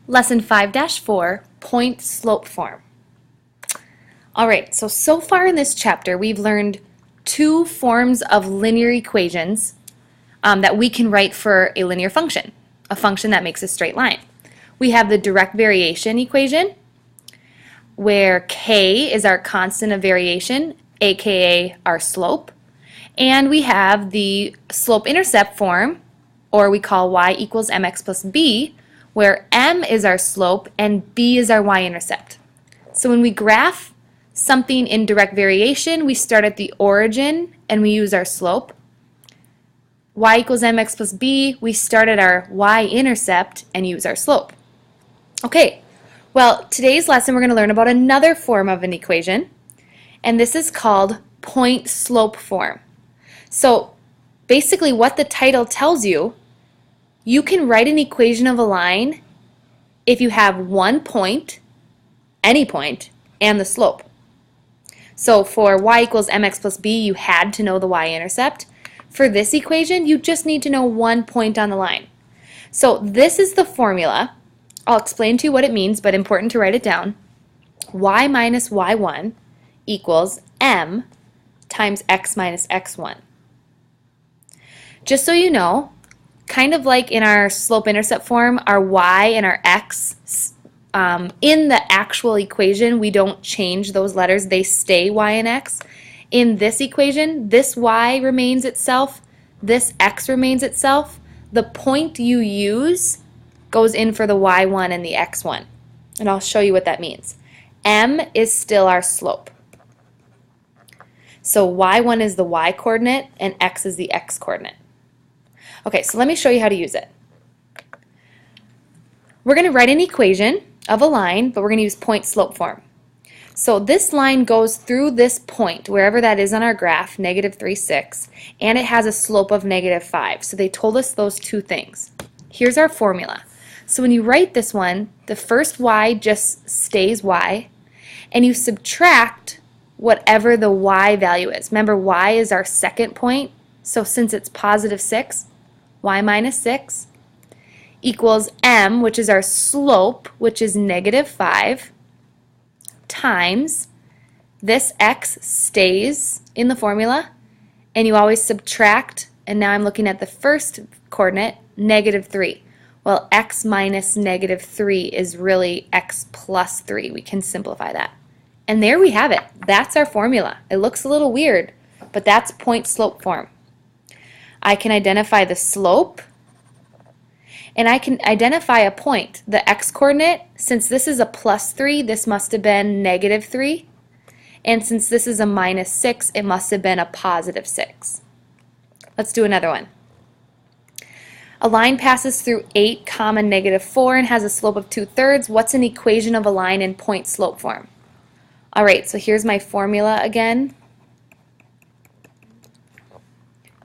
Lesson 5-4, Point Slope Form. Alright, so far in this chapter we've learned two forms of linear equations that we can write for a linear function, a function that makes a straight line. We have the direct variation equation, where k is our constant of variation, aka our slope, and we have the slope-intercept form, or we call y equals mx plus b, where m is our slope and b is our y-intercept. So when we graph something in direct variation, we start at the origin and we use our slope. Y equals mx plus b, we start at our y-intercept and use our slope. Okay, well, today's lesson we're going to learn about another form of an equation, and this is called point slope form. So basically what the title tells you, you can write an equation of a line if you have one point, any point, and the slope. So for y equals mx plus b, you had to know the y-intercept. For this equation, you just need to know one point on the line. So this is the formula. I'll explain to you what it means, but important to write it down. Y minus y1 equals m times x minus x1. Just so you know, kind of like in our slope-intercept form, our y and our x, in the actual equation, we don't change those letters. They stay y and x. In this equation, this y remains itself, this x remains itself. The point you use goes in for the y1 and the x1. And I'll show you what that means. M is still our slope. So y1 is the y-coordinate and x is the x-coordinate. Okay, so let me show you how to use it. We're going to write an equation of a line, but we're going to use point slope form. So this line goes through this point, wherever that is on our graph, negative 3, 6, and it has a slope of negative 5. So they told us those two things. Here's our formula. So when you write this one, the first y just stays y, and you subtract whatever the y value is. Remember, y is our second point, so since it's positive 6, y minus 6 equals m, which is our slope, which is negative 5, times this x stays in the formula, and you always subtract, and now I'm looking at the first coordinate, negative 3. Well, x minus negative 3 is really x plus 3. We can simplify that. And there we have it. That's our formula. It looks a little weird, but that's point slope form. I can identify the slope, and I can identify a point. The x-coordinate, since this is a plus 3, this must have been negative 3. And since this is a minus 6, it must have been a positive 6. Let's do another one. A line passes through 8, negative 4 and has a slope of 2/3. What's an equation of a line in point slope form? Alright, so here's my formula again.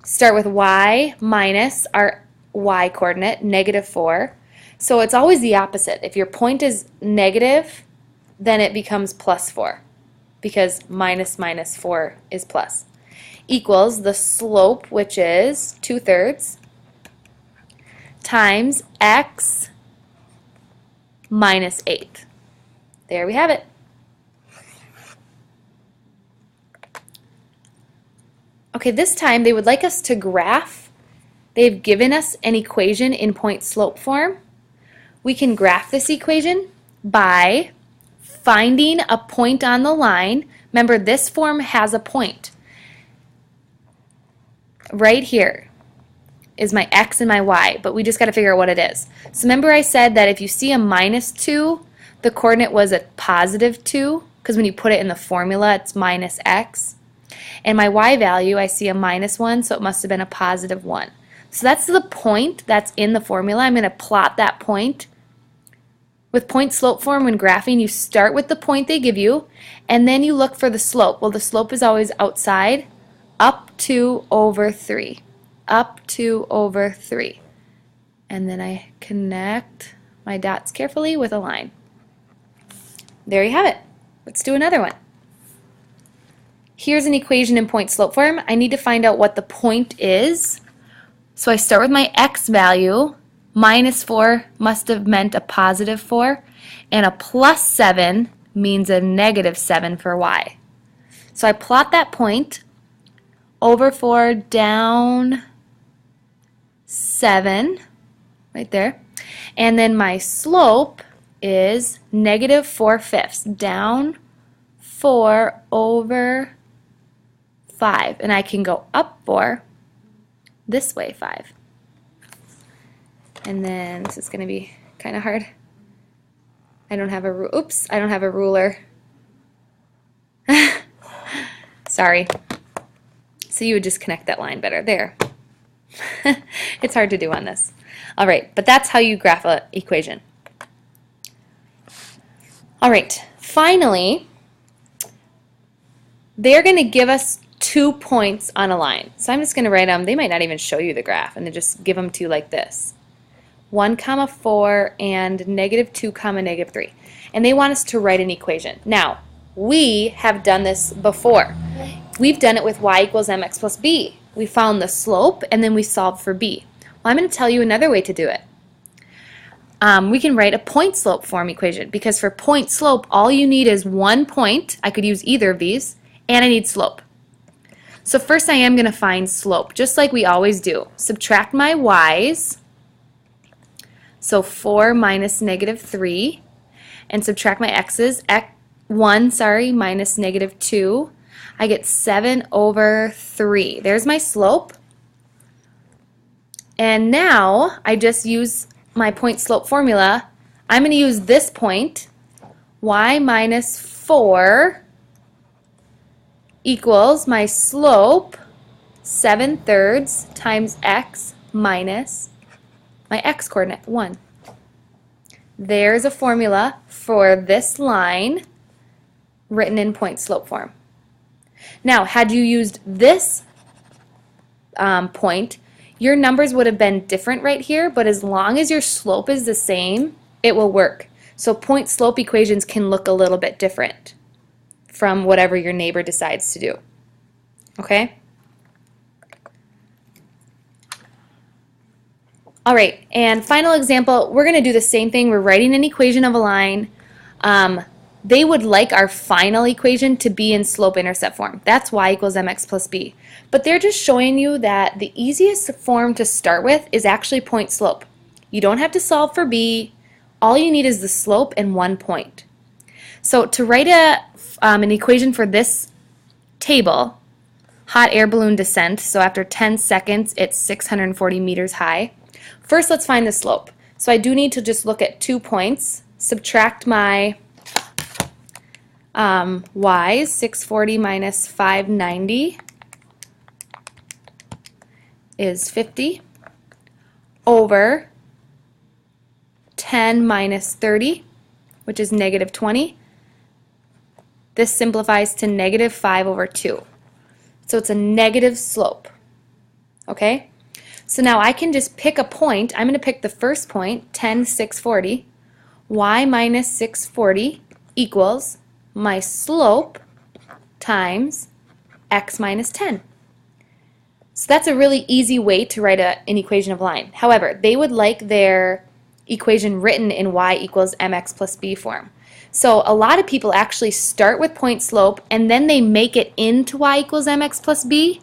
Start with y minus our y-coordinate, negative 4. So it's always the opposite. If your point is negative, then it becomes plus 4, because minus minus 4 is plus. Equals the slope, which is 2/3, times x minus 8. There we have it. Okay, this time they would like us to graph. They've given us an equation in point slope form. We can graph this equation by finding a point on the line. Remember, this form has a point. Right here is my x and my y, but we just got to figure out what it is. So remember I said that if you see a minus 2, the coordinate was a positive 2, because when you put it in the formula, it's minus x. And my y value, I see a minus 1, so it must have been a positive 1. So that's the point that's in the formula. I'm going to plot that point. With point slope form, when graphing, you start with the point they give you, and then you look for the slope. Well, the slope is always outside, up 2 over 3. Up 2 over 3. And then I connect my dots carefully with a line. There you have it. Let's do another one. Here's an equation in point slope form. I need to find out what the point is. So I start with my x value, minus 4 must have meant a positive 4, and a plus 7 means a negative 7 for y. So I plot that point, over 4, down 7, right there, and then my slope is negative 4/5, down 4 over 5, and I can go up 4, this way 5. And then this is going to be kind of hard. I don't have a ruler. Sorry. So you would just connect that line better there. It's hard to do on this. All right, but that's how you graph an equation. All right, finally, they're going to give us 2 points on a line. So I'm just going to write them. They might not even show you the graph, and they just give them to you like this. 1, 4, and negative 2, negative 3. And they want us to write an equation. Now, we have done this before. We've done it with y equals mx plus b. We found the slope, and then we solved for b. Well, I'm going to tell you another way to do it. We can write a point slope form equation, because for point slope, all you need is 1 point. I could use either of these, and I need slope. So first I am going to find slope, just like we always do. Subtract my y's, so 4 minus negative 3, and subtract my x's, 1, minus negative 2. I get 7 over 3. There's my slope. And now I just use my point slope formula. I'm going to use this point, y minus 4 equals my slope 7/3 times x minus my x coordinate 1. There's a formula for this line written in point slope form. Now, had you used this point, your numbers would have been different right here, but as long as your slope is the same, it will work. So point slope equations can look a little bit different from whatever your neighbor decides to do. Okay? All right, and final example, we're going to do the same thing. We're writing an equation of a line. They would like our final equation to be in slope-intercept form. That's y equals mx plus b. But they're just showing you that the easiest form to start with is actually point slope. You don't have to solve for b. All you need is the slope and 1 point. So to write an equation for this table, hot air balloon descent, so after 10 seconds it's 640 meters high. First, let's find the slope. So I do need to just look at 2 points, subtract my y's, 640 minus 590 is 50, over 10 minus 30, which is negative 20. This simplifies to negative 5 over 2. So it's a negative slope. Okay? So now I can just pick a point. I'm going to pick the first point, 10, 640. Y minus 640 equals my slope times x minus 10. So that's a really easy way to write an equation of line. However, they would like their equation written in y equals mx plus b form. So a lot of people actually start with point slope and then they make it into y equals mx plus b.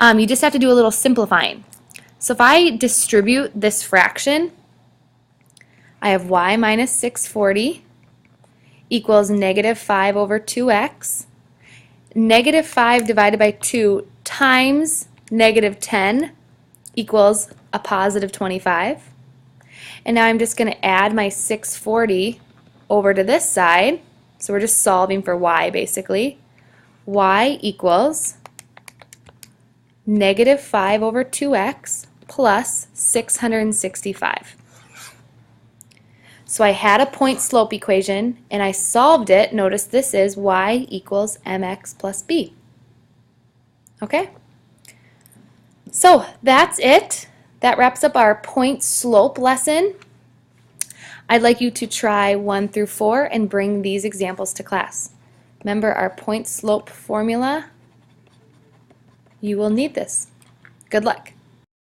You just have to do a little simplifying. So if I distribute this fraction, I have y minus 640 equals negative 5 over 2x. Negative 5 divided by 2 times negative 10 equals a positive 25. And now I'm just going to add my 640 over to this side. So we're just solving for y basically. Y equals negative 5 over 2x plus 665. So I had a point slope equation and I solved it. Notice this is y equals mx plus b. Okay? So that's it. That wraps up our point slope lesson. I'd like you to try 1 through 4 and bring these examples to class. Remember our point slope formula. You will need this. Good luck.